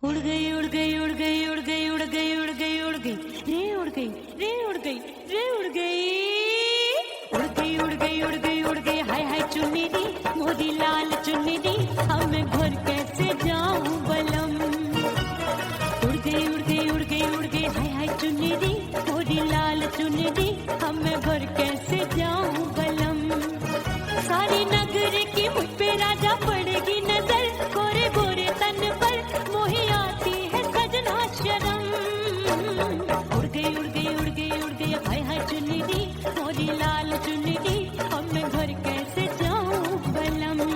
उड़ गई उड़ गई उड़ गई उड़ गई उड़ गई उड़ गई उड़ गई रे उड़ गई रे उड़ गई रे उड़ गई उड़ गई उड़ गई उड़ गई उड़ गई हाय हाय चुन्नी दी मोदी लाल चुन्नी दी अब मैं घर कैसे जाऊं बलम। उड़ गई उड़ गई उड़ गई उड़ गई हाय हाय चुन्नी दी मोदी लाल चुन्नी दी अब मैं घर कैसे जाऊं बलम। सारी नगर की मुझ पे राजा पड़ेगी नजर गोरे गोरे तन पर मोही आती है सजना शर्म। उड़ गई उड़ गई उड़ गई उड़ गई हाय हाय चुन्नी दी मोरी लाल चुन्नी दी अब मैं घर कैसे जाऊं बलम।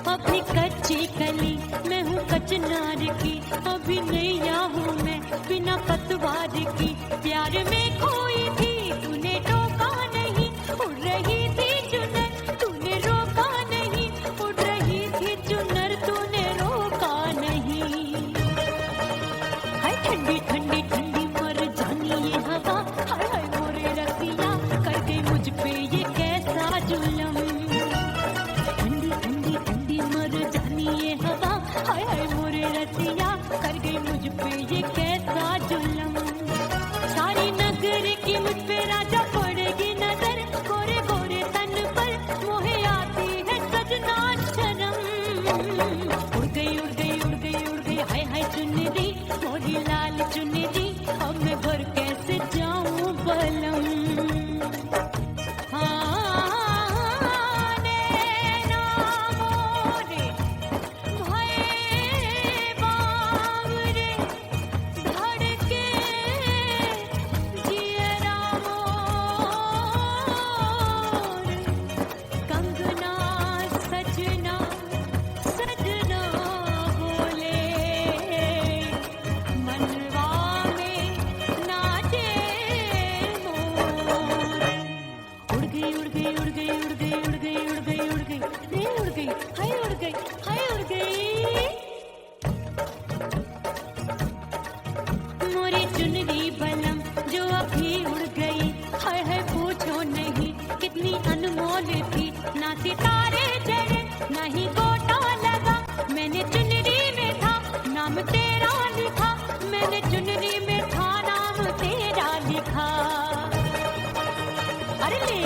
अपनी कच्ची कली मैं हूँ कचनार की अभी नैया हूँ मैं बिना पतवार की प्यार में खोई थी तूने टोका नहीं उड़ रही थी चुनर तूने रोका नहीं उड़ रही थी चुनर तूने रोका नहीं। हाय ठंडी ठंडी ठंडी मर जानी ये हवा हाय हाय मोरे रसिया कर गई मुझ पे ये कैसा जुल्म। ठंडी ठंडी ठंडी मर जानी ये हवा हाय हाय मोरे रसिया कर गई मुझ पे ये कैसा जुल्म। सारी नगर की मुझ पे राजा पड़ेगी नजर गोरे गोरे तन पर मोहे आती है सजना शर्म। उड़ गई उड़ गई उड़ गई उड़ गई हाय हाय चुन्नी दी मोरी लाल चुन्नी दी अब मैं घर कैसे जाऊं बलम। मोरी चुनरी बलम जो अभी उड़ गई हाय हाय पूछो नहीं कितनी अनमोल थी ना सितारे चढ़े ना ही गोटा लगा मैंने चुनरी में था नाम तेरा लिखा मैंने चुनरी में था नाम तेरा लिखा। अरे ले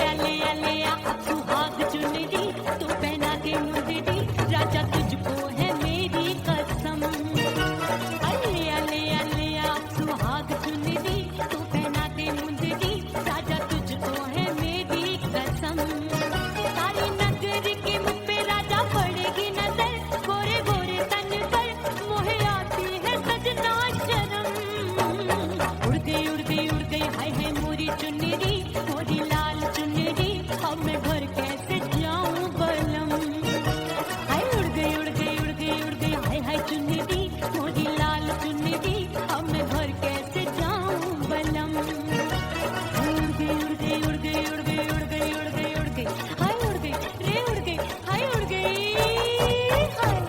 आ अब सुहाग चुनरी तू पहना के मुझे दी राजा तुझको है मेरी कसम। सुहाग चुन्नी दी तू पहना के मुझे दी राजा तुझको है मेरी कसम। सारी नगर की मुझ पे राजा पड़ेगी नजर गोरे गोरे तन पर मोहे आती है सजना शर्म। उड़ गई उड़ गई उड़ गई हाय हाय मोरी चुन्नी दी मोरी लाल चुन्नी दी अब मैं घर कैसे जाऊं बलम। हाय उड़ गई उड़ गई उड़ गई उड़ गई हाय हाय चुन्नी दी मोरी लाल चुन्नी दी अब मैं घर कैसे जाऊं बलम। उड़ गई उड़ गई उड़ गई उड़ गई उड़ गई उड़ गई उड़ गई हाय उड़ गई रे उड़ गई हाय उड़ गई हाय।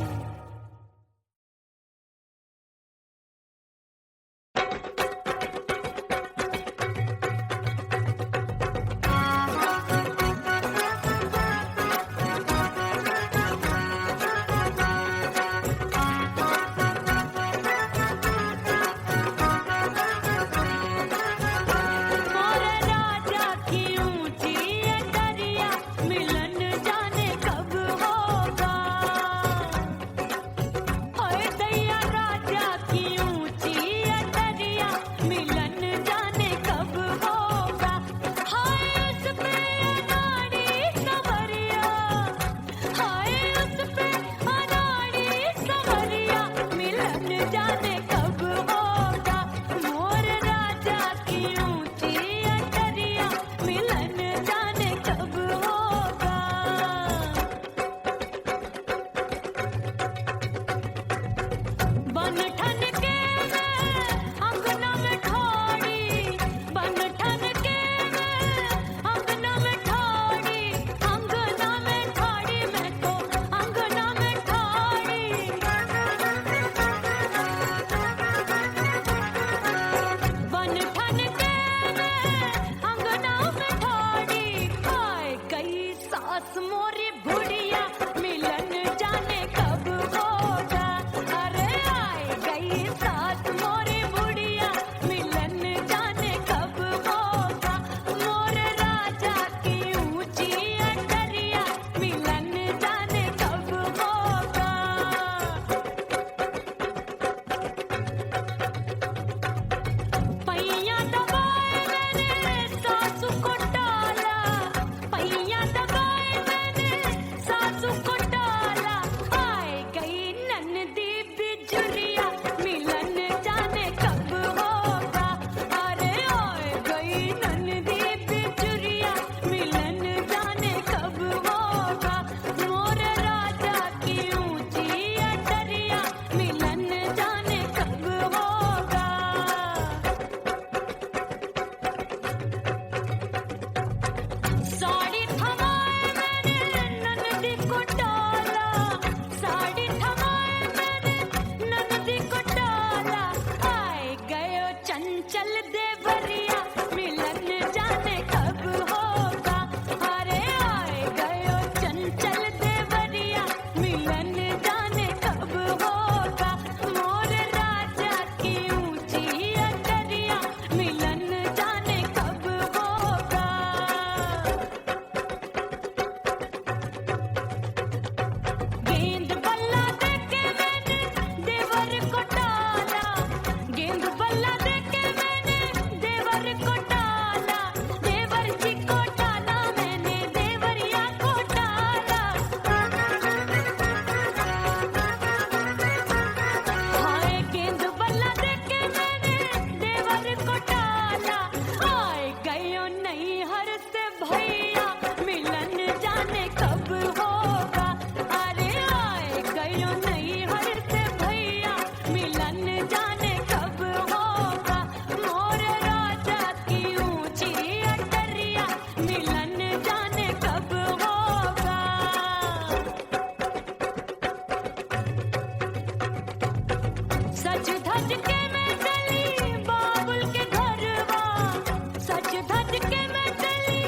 साड़ी थमाए मैंने ननदी को डाला, साड़ी थमाए मैंने ननदी को डाला। आए गयो चंचल देवरिया, मिलन जाने कब होगा। अरे आए गयो चंचल देवरिया, मिलन जाने कब होगा। मोर राजा की ऊंची अटरिया, मिलन जाने कब होगा। गेंद बल्ला देके मैंने देवर को डाला, गेंद बल्ला देके मैंने देवर को डाला। देवर जी को डाला मैंने, देवरिया को डाला। हाय गेंद बल्ला देके मैंने देवर को डाला। आए गयो नैहर से भैया, मिलन जाने कब होगा। अरे आए गयो नैहर से भैया, मिलन जाने कब होगा। मोर राजा की ऊंची अटरिया, मिलन जाने कब होगा। सज धज के मैं चली बाबुल के घरवा, सज धज के मैं चली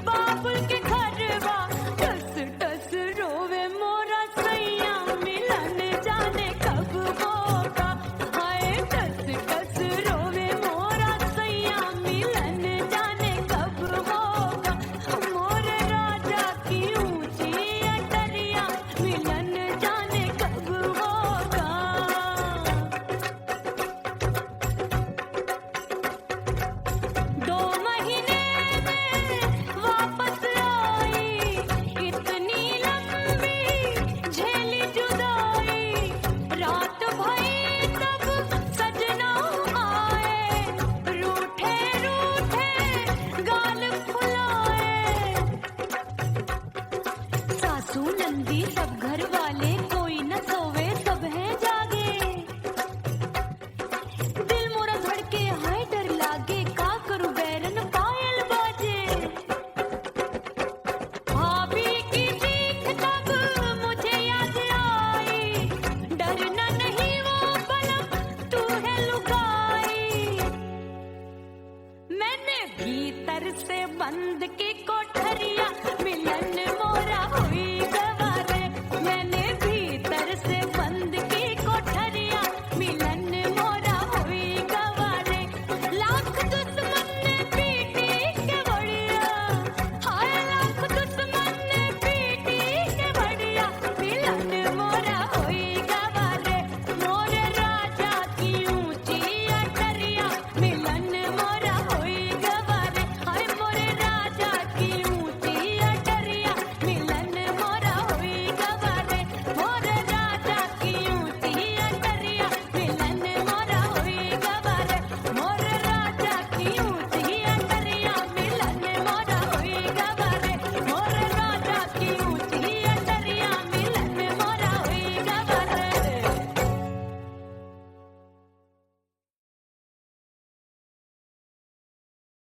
बाबुल के घरवा। टस टस रोवे मोरा सैया, मिलन जाने कब होगा। हाय टस टस रोवे मोरा सैया, मिलन जाने कब होगा। मोर राजा की ऊंची अटरिया, मिलन जाने कब होगा। 2 महीने में वापस आई, इतनी लंबी झेली जुदाई। रात भई तब सजना आए, रूठे रूठे गाल फुलाए। सासू नंदी सब घर वाले, कोई न सोवे सब है जागे। दिल मोरा धड़के हाय डर लागे, का करूं बैरन पायल बाजे। भाभी की चीख तब मुझे याद आई, डरना नहीं वो बलम तू है लुगाई। मैंने भीतर से बंद की कोठरिया, मिलन मोरा हुई गवारे। मैंने भीतर से बंद की कोठरिया, मिलन मोरा हुई गवारे। लाख दुश्मन ने पीटी के बढ़िया, हाय लाख दुश्मन ने पीटी के बढ़िया। मिलन मोरा हुई गवारे, मोर राजा की ऊंची अटरिया, मिलन मोरा हुई गवारे। हाय मोर राजा की ऊंची अटरिया, मिलन मोरा हुई गवारे। मोर राजा की ऊंची अटरिया, मिलन मोरा हुई गवारे। मोर राजा की ऊंची अटरिया, मिलन मोरा हुई गवारे। मोर राजा की ऊंची अटरिया, मिलन मोरा हुई गवारे।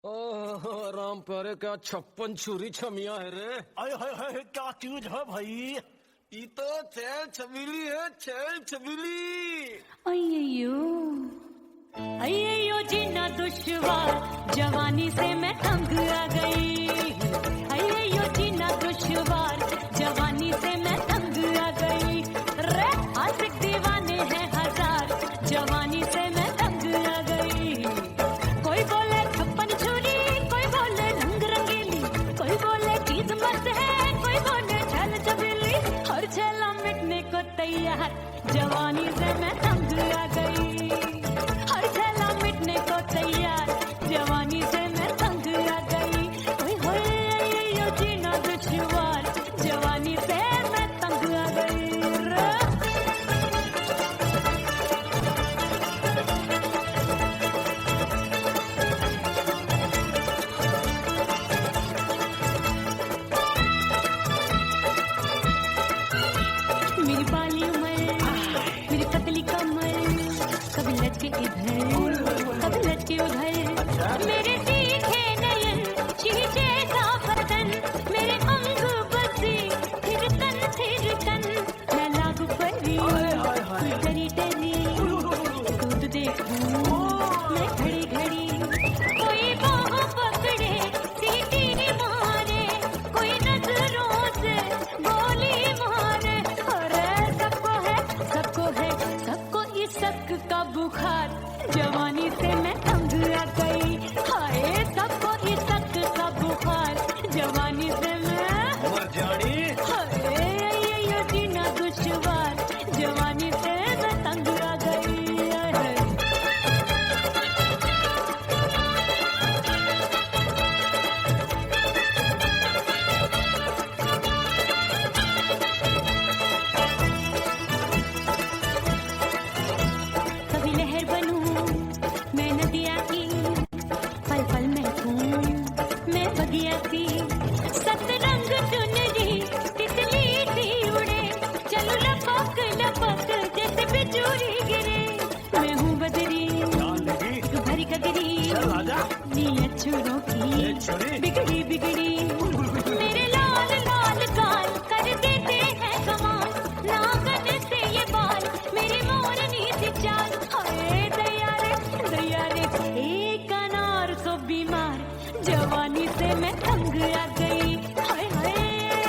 ओह राम प्यारे, क्या 56 छुरी छमिया है रे। अरे हाय हाय क्या चीज है भाई। ये तो छैल छबीली है, छैल छबीली। अय्यो अय्यो जीना दुश्वार, जवानी से मैं तंग आ गई। अय्यो जीना दुश्वार, जवानी से मैं तंग आ गई। रे आशिक दीवाने हैं हजार, जवानी से मैं तंग आ गई। कोई बोले 56 छुरी, कोई बोले रंग रंगीली, कोई बोले चीज मस्त है, कोई बोले छल छबीली। हर छेला मिटने को तैयार, जवानी से मैं तंग आ गई। हर छेला मिटने को तैयार, जवानी से मैं तंग आ गई। गया सी सतरंग चुनरी तितली सी उड़े चलो लपक लपक जैसे बिजली गिरे मैं हूँ बदरी तू भरी गगरी नी अछूरों की बिगड़ी बिगड़ी मेरे लाल लाल गाल कर देते हैं कमाल नागन से ये बाल मेरी मोरनी सी चाल हाय दया रे एक अनार को बीमार जवानी से मैं तंग आ गई हाय हाय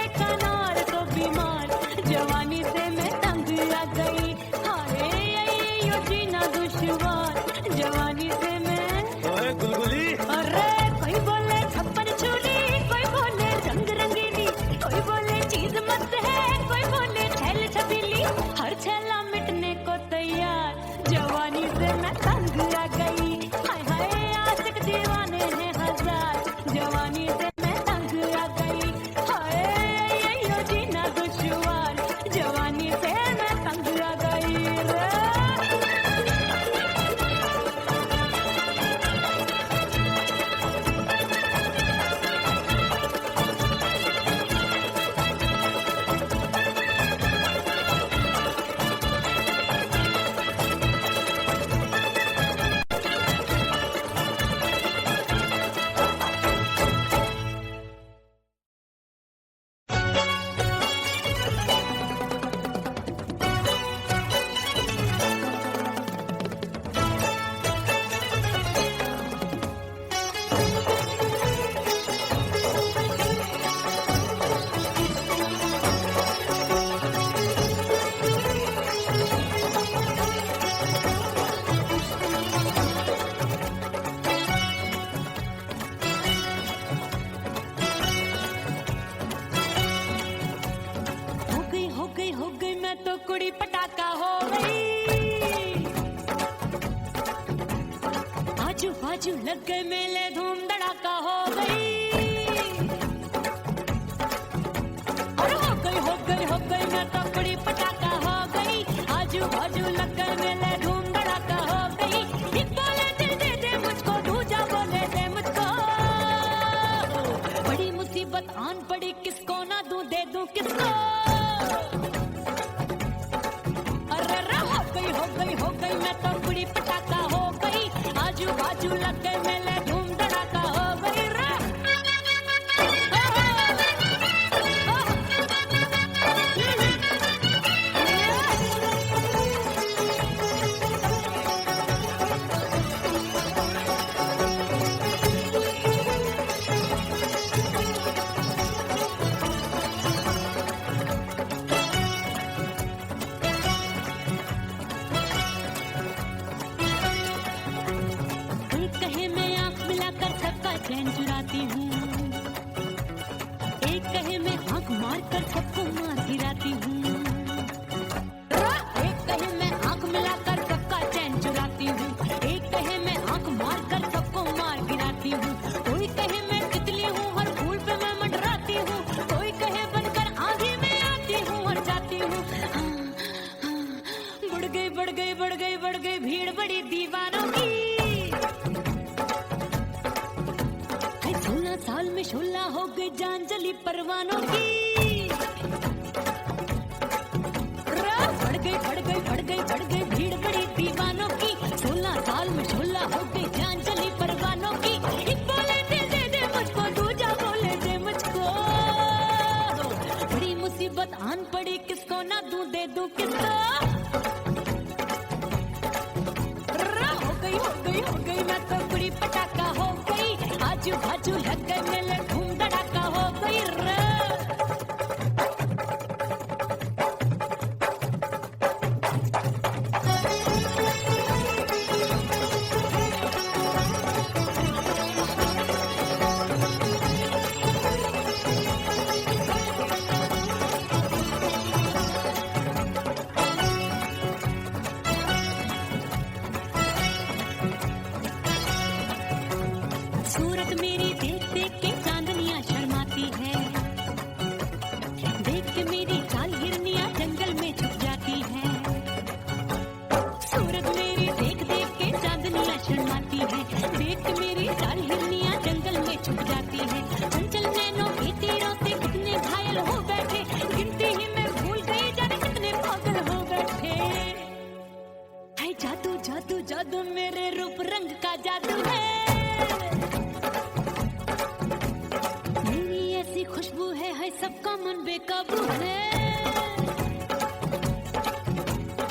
एक अनार को बीमार जवानी से मैं तंग आ गई हाय यो जीना दुश्वार जवानी से मैं गुलगुली अरे कोई बोले छप्पन छुरी कोई बोले रंग रंगीली कोई बोले चीज मस्त है कोई बोले छैल छबीली हर छैला मिटने को तैयार जवानी से मैं तंग आ गई हाय हाय आशिक दीवाने हैं हजार जवानी से मैं तंग आ गई हाय यो जीना दुश्वार जवानी से मैं तंग आ गई रे हो गई मैं तो कुड़ी पटाखा हो गई आजू बाजू लग गए मेले धूम धड़ाका हो गई और हो गई मैं तो कुड़ी पटाखा हो गई आजू बाजू लग गए मेले धूम धड़ाका हो गई एक बोले दिल दे मुझको दूजा बोले दे मुझको बड़ी मुसीबत आन पड़ी किसको ना दूं दे दूं किसको हो गई मैं तो कुड़ी पटाखा हो गई आजू बाजू लग गए मेले धूम धड़ाका हो गई रे चैन चुराती हूँ एक कहे मैं आंख मार कर सबको मार गिराती हूँ एक कहे मैं आंख मिलाकर सबका चैन चुराती हूँ एक कहे मैं आंख मार कर सबको मार गिराती हूँ कोई कहे मैं तितली हूँ हर फूल पे मैं मंडराती हूँ कोई कहे बनकर आंधी में आती हूँ और जाती हूँ बढ़ गई भीड़ बड़ी दीवानों की 16 साल में शोला हो गई जान चली परवानों की बढ़ गई भीड़ बड़ी दीवानों की 16 साल में शोला हो गई जान चली परवानों की एक बोले दे मुझको दूजा बोले दे मुझको बड़ी मुसीबत आन पड़ी किसको ना दूं दे दूं किसको हो गई मैं तो कुड़ी पटाखा हो गई आजू बाजू लग गए मेले धूम धड़ाका हो गई रे सूरत मेरी देख देख के चांदनियां शर्माती है सबका मन बेकाबू है।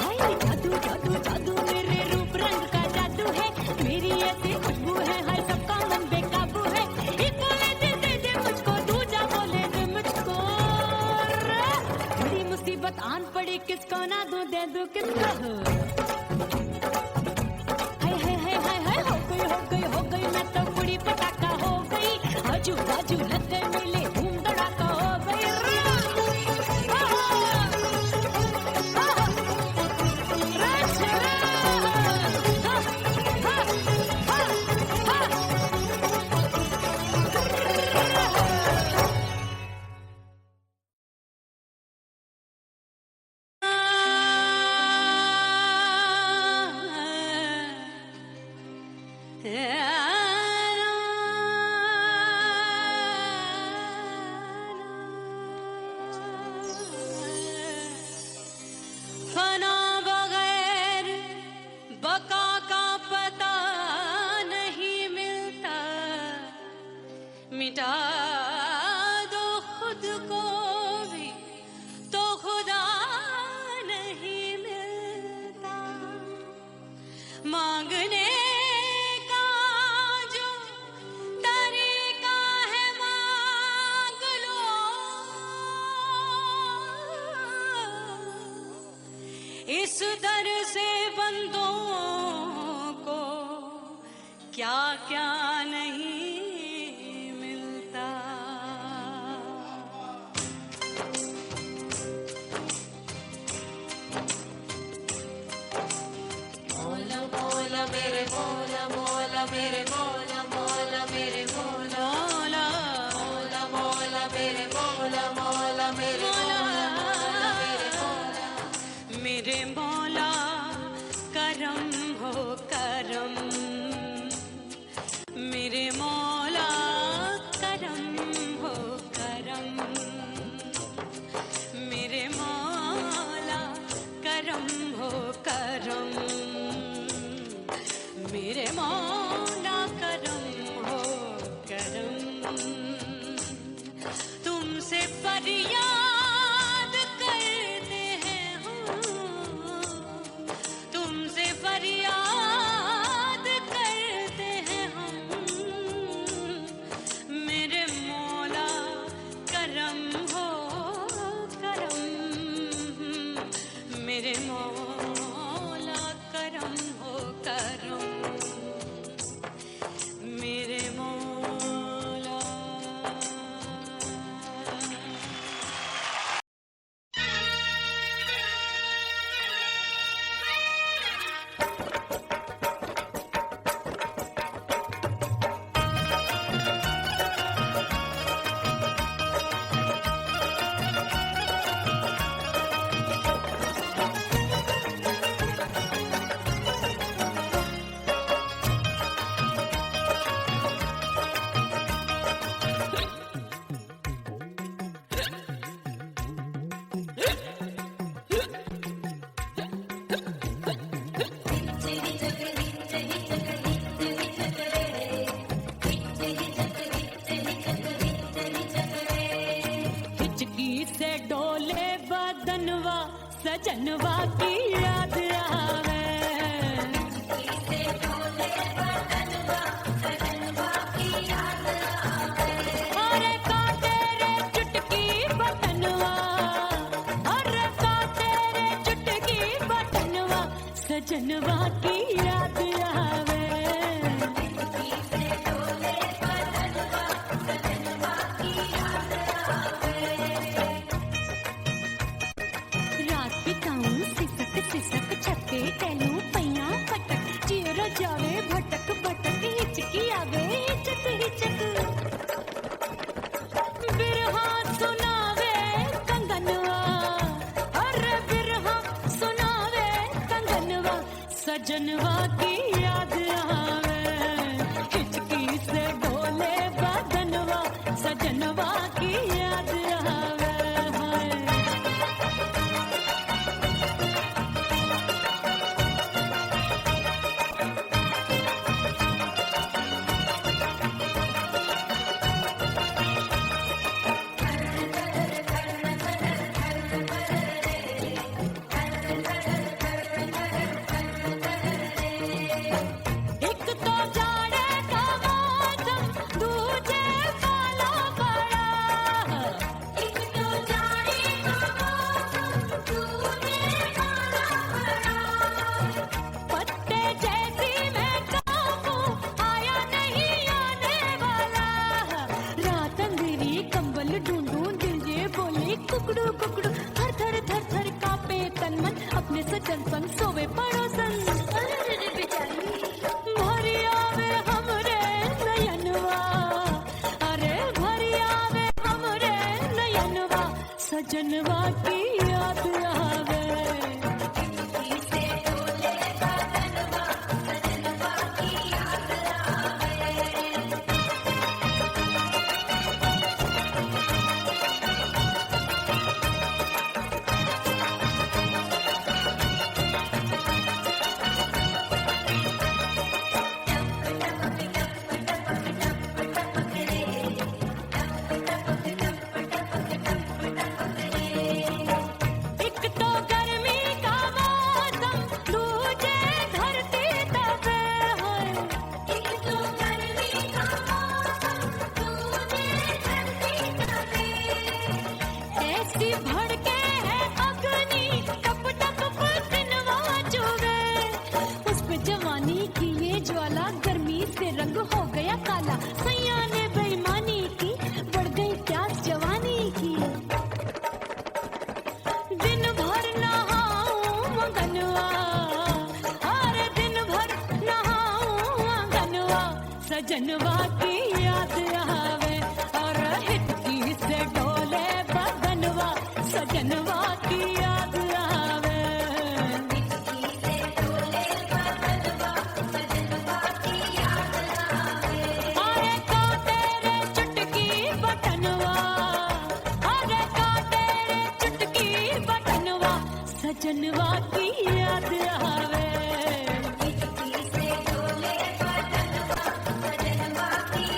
हाय जादू जादू जादू मेरे रूप रंग का जादू है, मेरी ऐसी खुशबू है, हाय सबका मन बेकाबू है। एक बोले दे दे मुझको, दूजा बोले दे मुझको, बड़ी मुसीबत आन पड़ी, किसको ना दूं दे दूं किसको। हाय हाय हाय हाय हाय हो गई हो गई हो गई, मैं तो बड़ी पटाखा हो गई, आजू बाजू लग गए मेले, धूम धड़ाका हो गई। फना बगैर बका का पता नहीं मिलता, मिटा दो खुद को भी तो खुदा नहीं मिलता। मांगने का जो तरीका है मांग लो, इस दर से बंदों को क्या क्या नहीं मिलता। मौला मौला मेरे मौला मौला मेरे मौला मौला मेरे मौला मौला मौला मेरे मौला मौला मेरे मौला मेरे मौला मेरे मौला करम हो करम, मेरे मौला करम हो करम, मेरे मौला करम हो करम, मेरे मौला करम हो करम। तुमसे फरियाद करते हैं हम, तुमसे फरियाद करते हैं हम, मेरे मौला करम हो करम, मेरे मौला करम हो करम, मेरे मौला। सजनवा की याद आवे, अरे का तेरे चुटकी बटनवा, अरे का तेरे चुटकी बटनवा, सजनवा की याद आवे। तेनू पैया पटक, चेहरा जावे भटक भटक, हिचकी आवे हिचक हिचक, बिरहा सुनावे कंगनवा, अरे बिरहा सुनावे कंगनवा, सजनवा की याद आवे, हिचकी से डोले बदनवा, सजनवा की याद आवे। सजनवा की याद आवे। एक तो गर्मी का मौसम, दूजे धरती तपे है। एक तो गर्मी का मौसम, दूजे धरती तपे। ऐसी भड़के है अग्नि, टप टप पसीनवा चुभे। उस पे जवानी की ये ज्वाला, गर्मी से रंग हो गया काला। सैया ने बेईमानी की, बढ़ गई प्यास जवानी की। दिन भर नहाऊं मंगनवा, अरे दिन भर नहाऊं मंगनवा। सजनवा की याद आवे, और हिचकी से डोले बदनवा। सजनवा की याद आवे। अरे का तेरे चुटकी बटनवा, अरे का तेरे चुटकी बटनवा। सजनवा की याद आवे। सजनवा की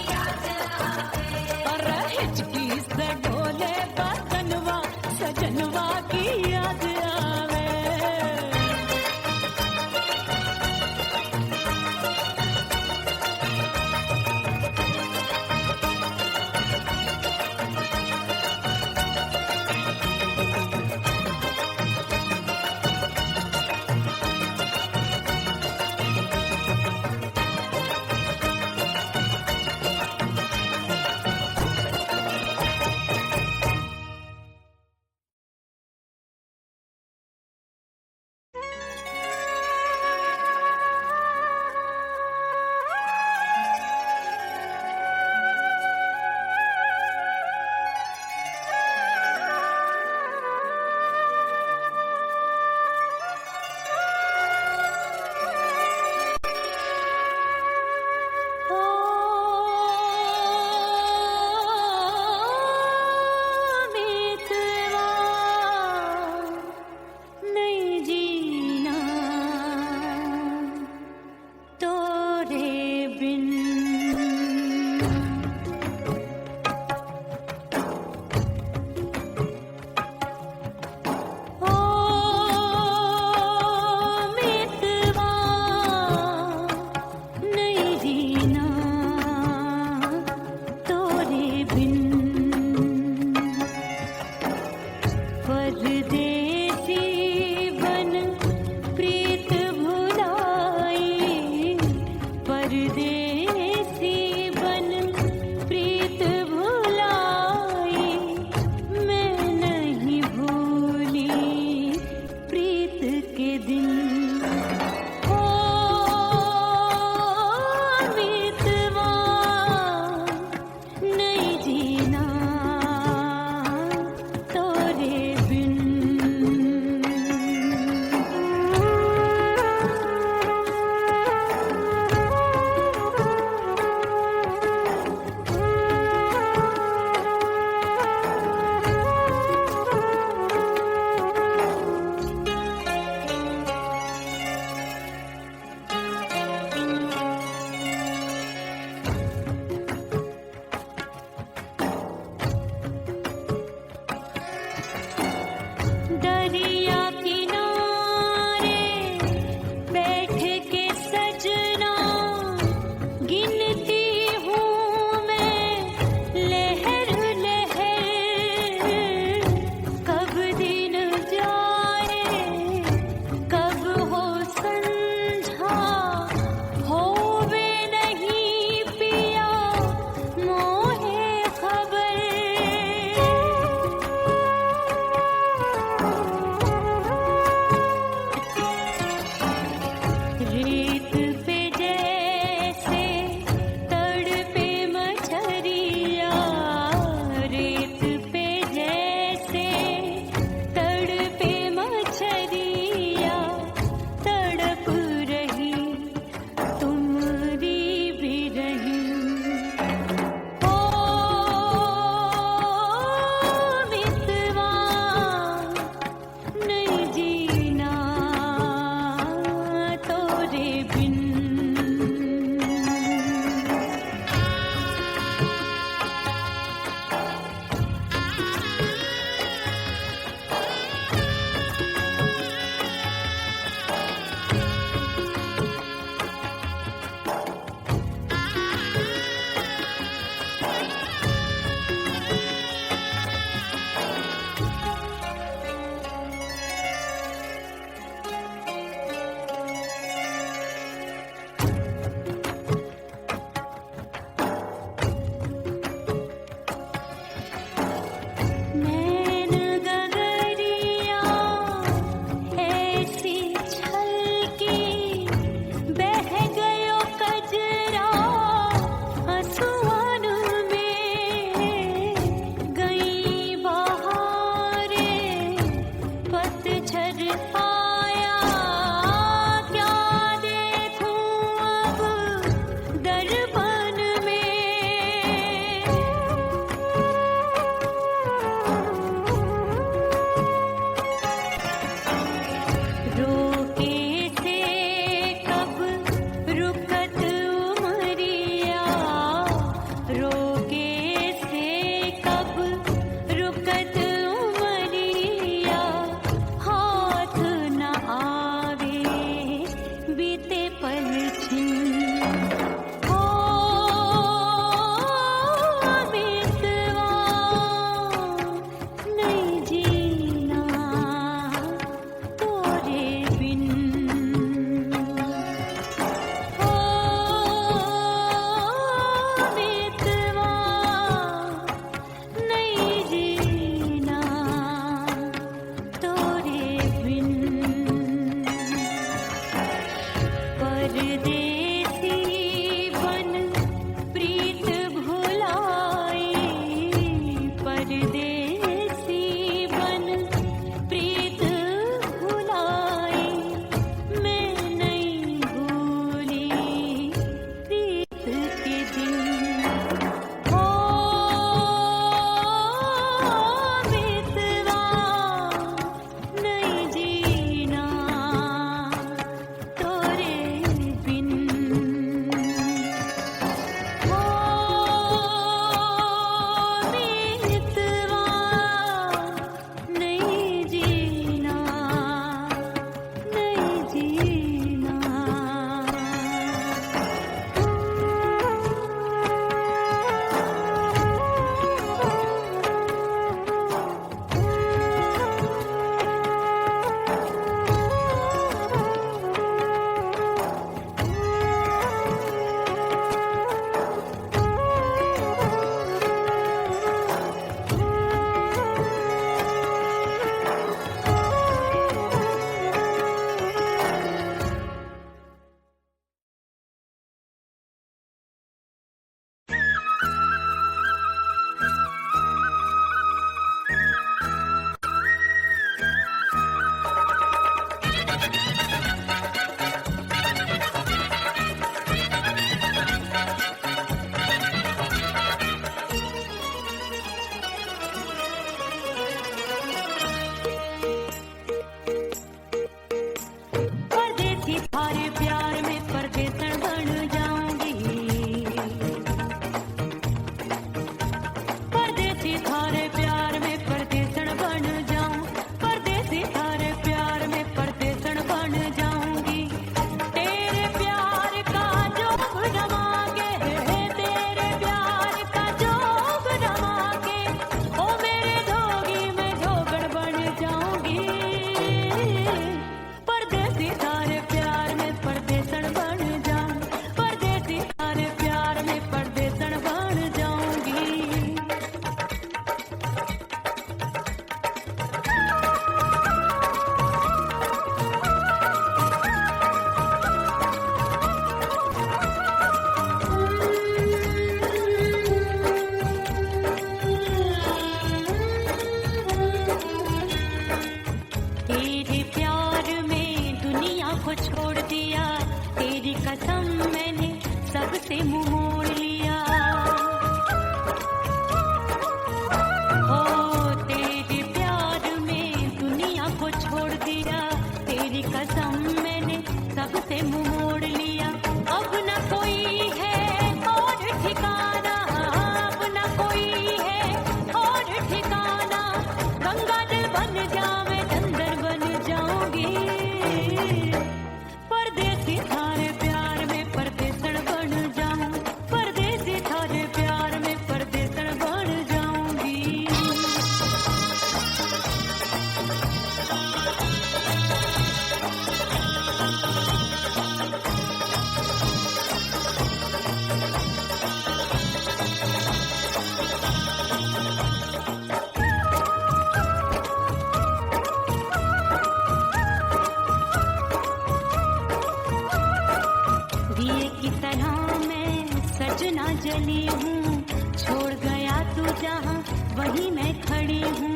जहाँ वहीं मैं खड़ी हूँ।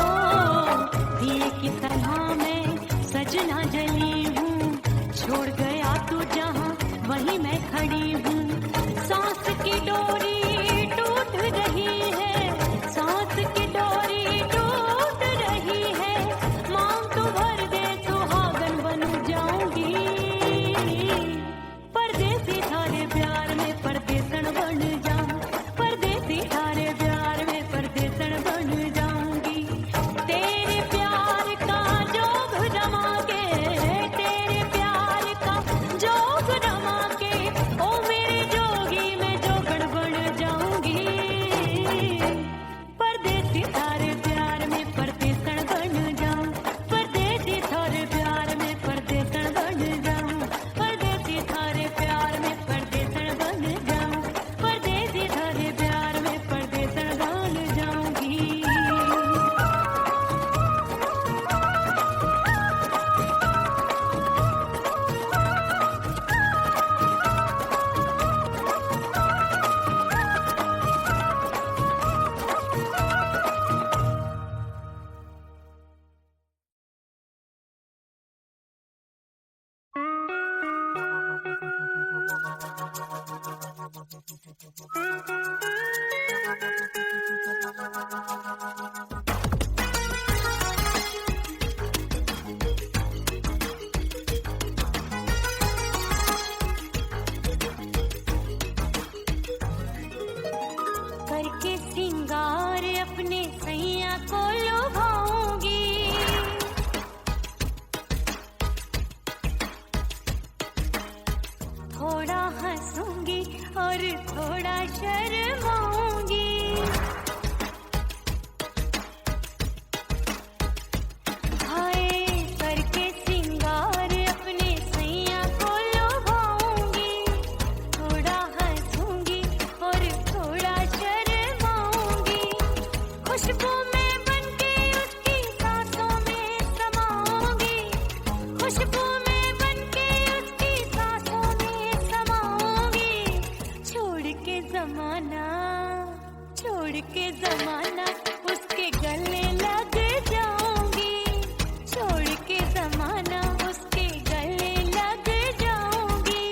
ओ दिए की तरह मैं सजना जली हूँ, छोड़ गया तू जहाँ वहीं मैं खड़ी हूँ। सांस की डोरी टूट रही है, सांस की डोरी टूट रही है, मांग तो भर दे सुहागन बन जाऊंगी। परदेसी थारे प्यार में परदेसन बन जाऊं, परदेसी थारे प्यार में परदेसन बन जाऊंगी। तेरे प्यार का जोग जमा के, तेरे प्यार का जोग जमा के, ओ मेरे जोगी मैं जोगण बन जाऊंगी। परदेसी थारे प्यार में परदेसन बन जाऊं, परदेसी थारे प्यार में परदेसन बन जाऊं, परदेसी थारे प्यार में परदेसन बन जाऊं, परदेसी थारे प्यार में परदेसन बन जाऊंगी। करके सिंगार अपने सैया को लुभाऊंगी, थोड़ा हंसूंगी और थोड़ा शर्माऊंगी। हाय करके सिंगार अपने सैया को लुभाऊंगी, थोड़ा हंसूंगी और थोड़ा शर्माऊंगी। खुशबू में बनके उसकी सांसों में समाऊंगी, खुशबू में बनके उसकी सांसों में समाऊंगी। छोड़ के जमाना, छोड़ के जमाना उसके गले लग जाऊंगी, छोड़ के जमाना उसके गले लग जाऊंगी।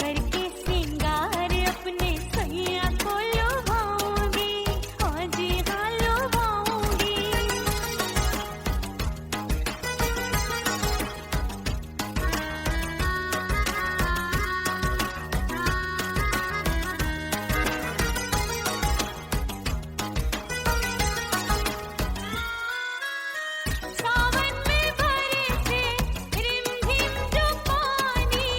करके सिंगार अपने सैया को लुभाऊंगी, हाँ जी हाँ लुभाऊंगी। सावन में बरसे रिमझिम जो पानी,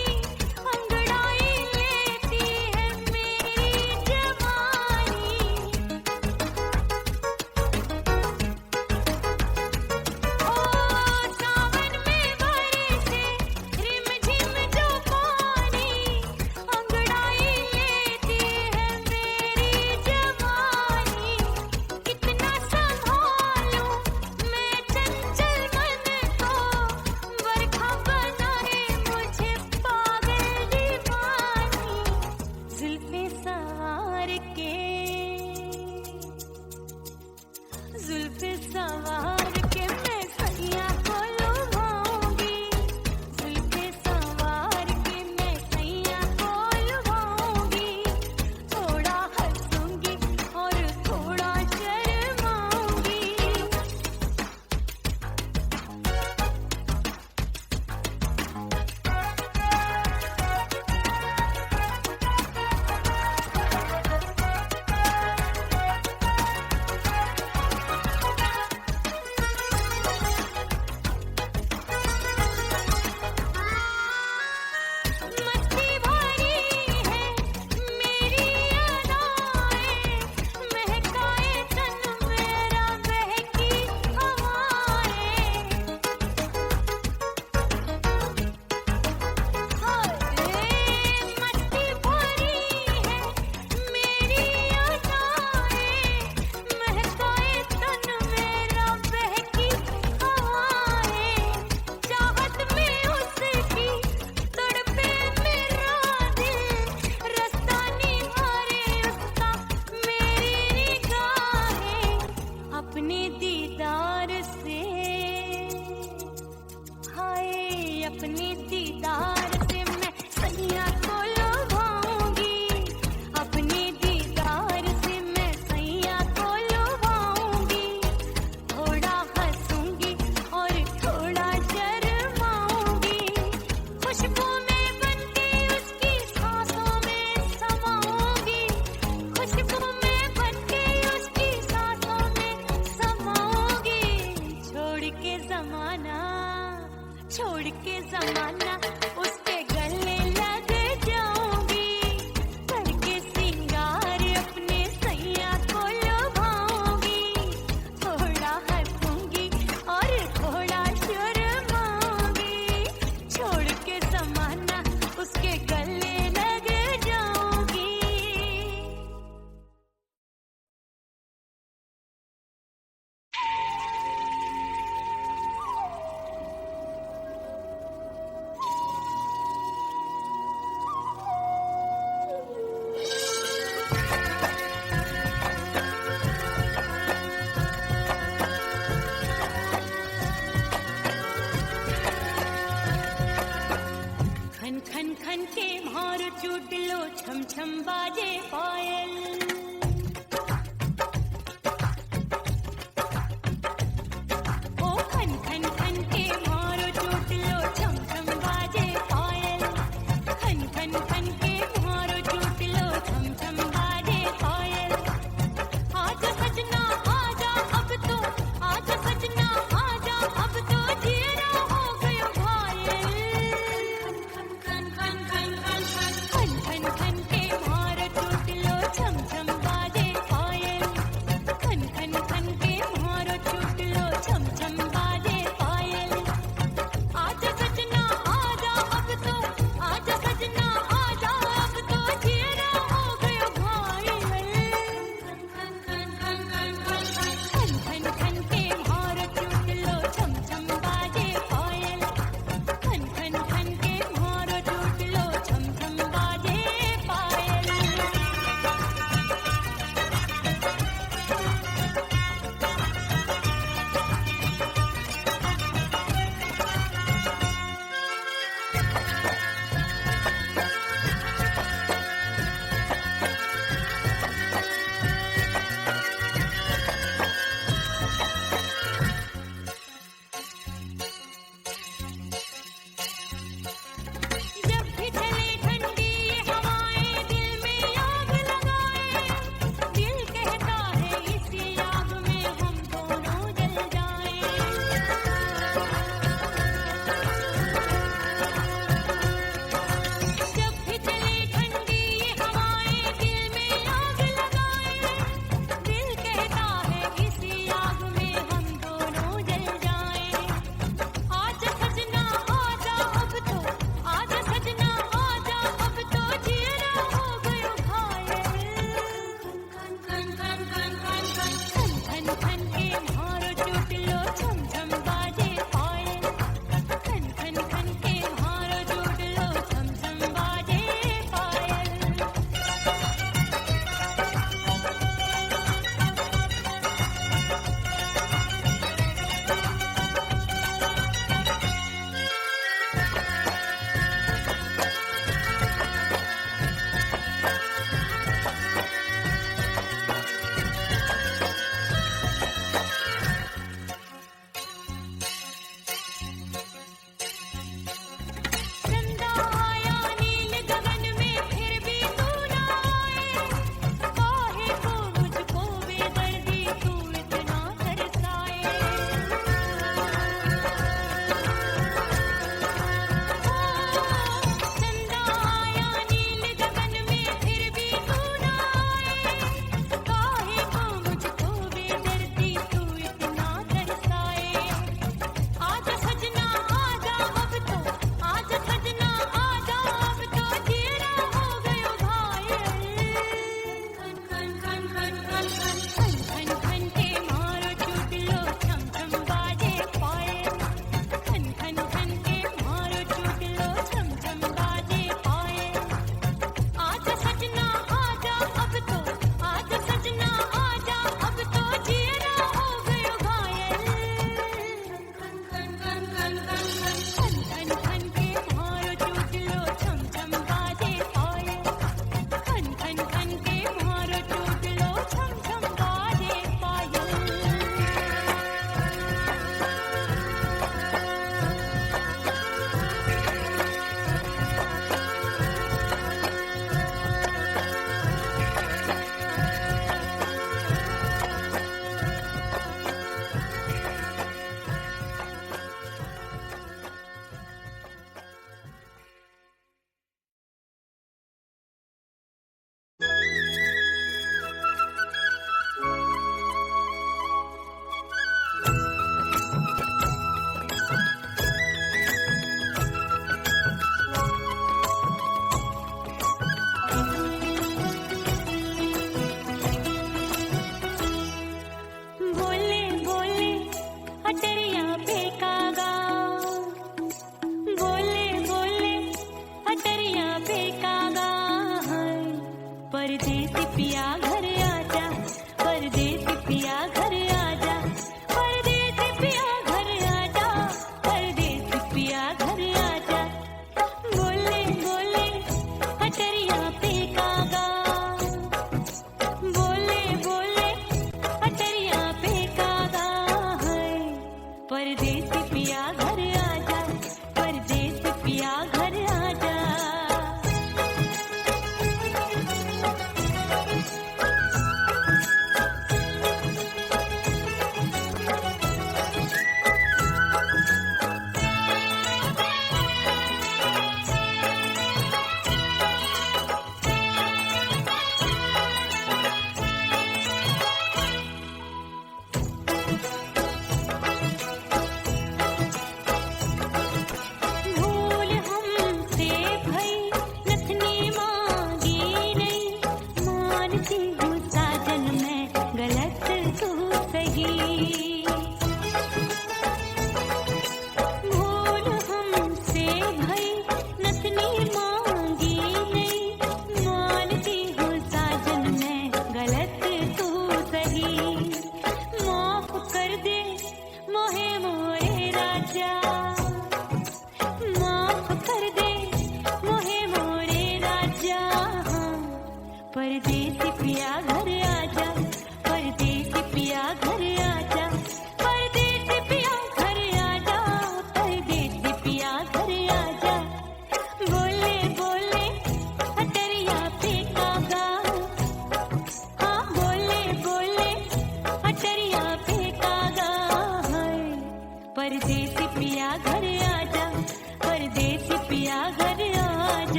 अंगड़ाई लेती है मेरी जवानी। ओ सावन में बरसे रिमझिम जो पानी, अंगड़ाई लेती है मेरी जवानी। कितना संभालूं मैं चंचल मन को, बरखा बनाए मुझे पागल दीवानी। जुल्फे सवार के, जुल्फे सवार के मैं सैया को लुभाऊंगी, जुल्फे सवार के मैं सैया को लुभाऊंगी। थोड़ा हंसूंगी और थोड़ा शर्माऊंगी।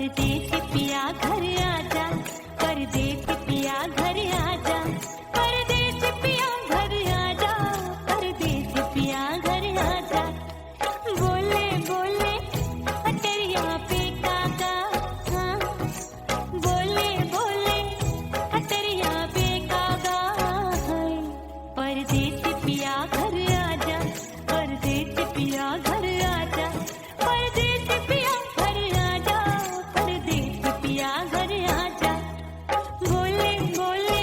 परदेसी पिया घर आजा, परदेसी पिया घर आजा, परदेसी पिया घर आजा, परदेसी पिया घर आजा। बोले बोले अटरिया पे काका, हाँ बोले बोले अटरिया पे काका, हाय परदेसी पिया घर आजा, परदेसी पिया घर आजा, परदेसी पिया घर आजा, परदेसी पिया घर आजा। बोले बोले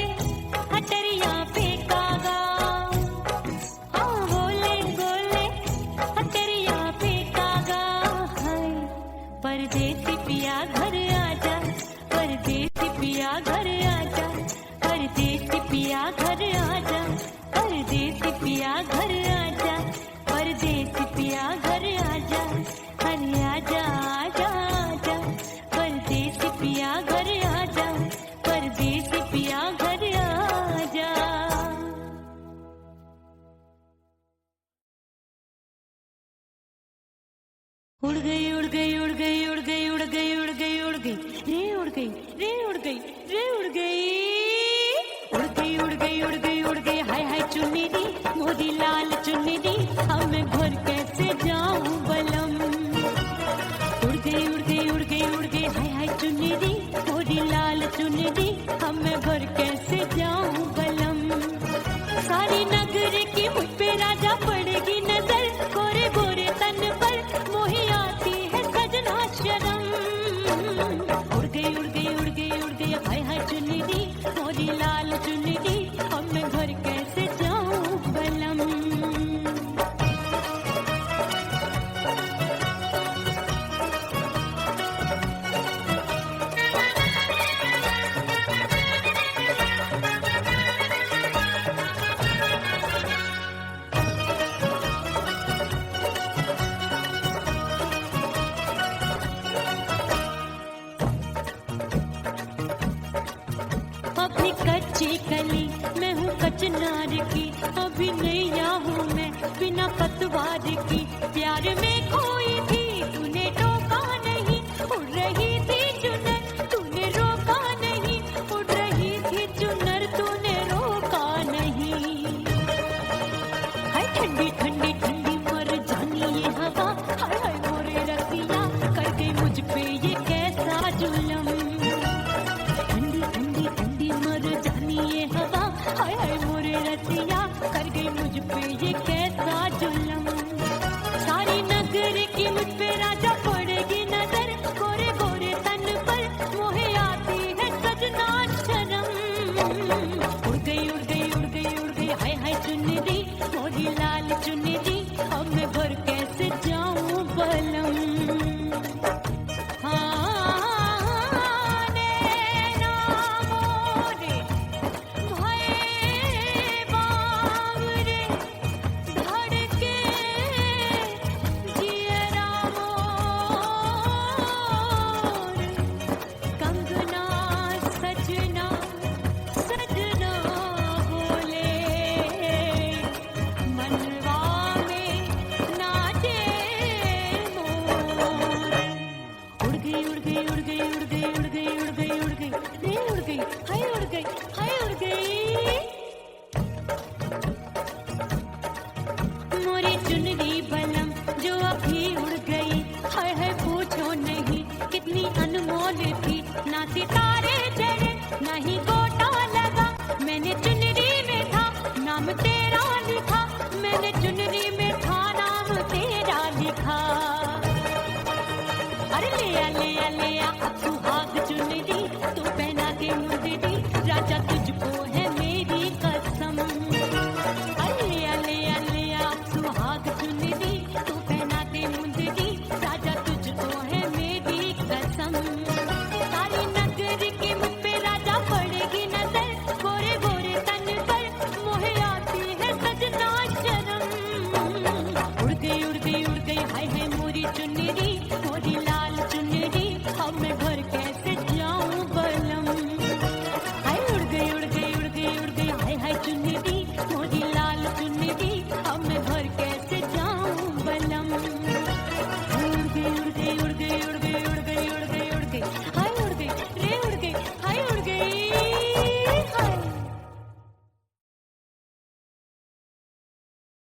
अटरिया पे कागा, हाँ बोले बोले अटरिया पे कागा, हाय परदेसी पिया घर आजा, परदेसी पिया घर आजा, परदेसी पिया घर आजा, परदेसी पिया घर आजा, परदेसी पिया घर आजा, अरे आजा आजा आजा, परदेसी पिया घर आजा, परदेसी पिया घर आजा। उड़ गई उड़ गई उड़ गई उड़ गई उड़ गई उड़ गई उड़ गई रे उड़ गई रे उड़ गई रे उड़ गई उड़ गई उड़ गई उड़ गई उड़ गई हाय हाय चुन्नी दी मोदी लाल चुन्नी दी, अब मैं घर कैसे जाऊं बलम। उड़ गई उड़ गई उड़ गई उड़ गई हाय हाय चुन्नी दी मोदी लाल चुन्नी दी, अब मैं घर कैसे जाऊं बलम। सारी नगर की मुझ पे राजा पड़ेगी नजर, गोरे गोरे तन पर मोही आती है सजना शर्म। उड़ गई उड़ गई उड़ गई उड़ गई हाय हाय चुन्नी दी मोरी लाल चुन्नी दी, अब मैं घर कैसे जाऊं बलम। अपनी कच्ची कली मैं हूँ कचनार की, अभी नैया हूँ मैं बिना पतवार की। प्यार में खोई थी तूने टोका नहीं, उड़ रही थी चुनर तूने रोका नहीं, उड़ रही थी चुनर तूने रोका नहीं। हाय ठंडी ठंडी ठंडी मर जानी ये हवा, हाय हाय मोरे रतिया कर गई मुझ पे ये कैसा जुलम। ठंडी ठंडी ठंडी मर जानी ये हवा, हाय हाय मोरे रतिया कर गई मुझ पे ये कैसा जुलम। सारी नगर की मुझ पे राजा पड़ेगी नजर, गोरे गोरे तन पर मोहे आती है सजना शर्म। उड़ गई उड़ गई उड़ गई उड़ गई हाय हाय चुन्नी दी मोरी लाल चुन्नी दी, अब मैं घर कैसे जाऊं बलम। मोरी चुनरी बलम जो अभी उड़ गई, हाय हाय पूछो नहीं कितनी अनमोल थी। ना सितारे चढ़े ना ही गोटा लगा, मैंने चुनरी में था नाम तेरा लिखा, मैंने चुनरी में था नाम तेरा लिखा। अरे ले आ अब सुहाग चुनरी तू पहना के मुझे दी, राजा तुझको है मेरी कसम। सुहाग चुनरी तू पहना के मुझे दी, राजा तुझको है मेरी कसम। सारी नगर की मुझ पे राजा पड़ेगी नजर, गोरे गोरे तन पर मोहे आती है सजना शर्म। उड़ गई उड़ गई उड़ गई हाय हाय मोरी चुनरी मोरी लाल